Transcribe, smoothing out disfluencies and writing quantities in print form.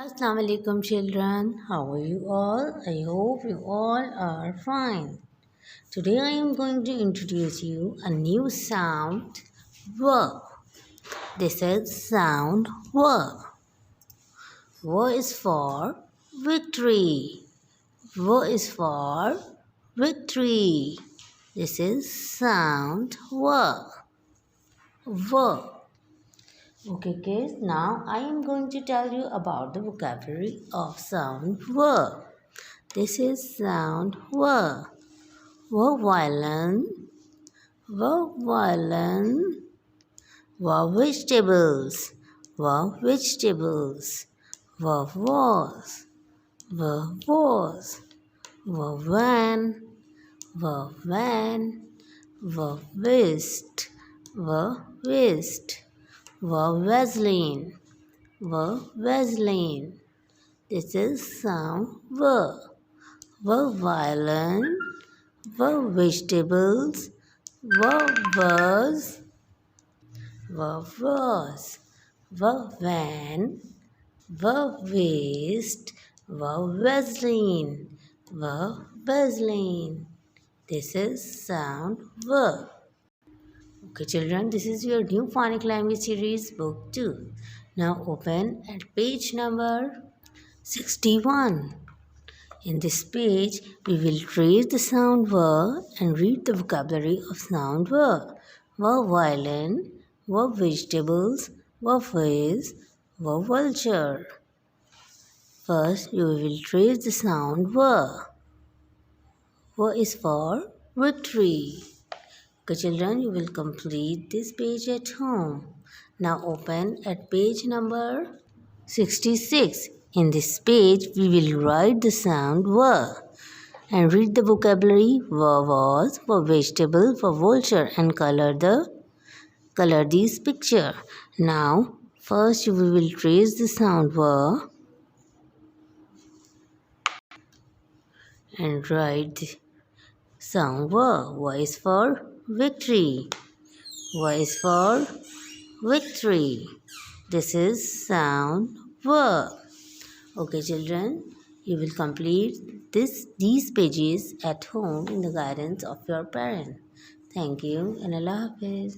Assalamu alaikum children. How are you all? I hope you all are fine. Today I am going to introduce you a new sound verb. This is sound verb. V is for victory. V is for victory. This is sound verb. Verb. Okay, kids, now I am going to tell you about the vocabulary of sound verb. This is sound verb. Verb violin, verb violin, verb vegetables, verb vegetables, verb was, verb was, verb van, verb van, verb whist, verb whist. Vaseline, Vaseline. This is sound verb. Violin, vegetables, was, was, van, waste, Vaseline, Vaseline. This is sound verb. Okay, children, this is your new phonic language series, book 2. Now open at page number 61. In this page, we will trace the sound verb and read the vocabulary of sound verb. Verb violin, verb vegetables, verb face, verb vulture. First, you will trace the sound verb. V is for victory. Okay, children, you will complete this page at home. Now open at page number 66. In this page, we will write the sound verb and read the vocabulary verb was, for vegetable, for vulture and color these picture. Now, first you will trace the sound verb and write the sound verb. V is for victory. V is for victory. This is sound verb. Okay, children, you will complete these pages at home in the guidance of your parent. Thank you and Allah Hafiz.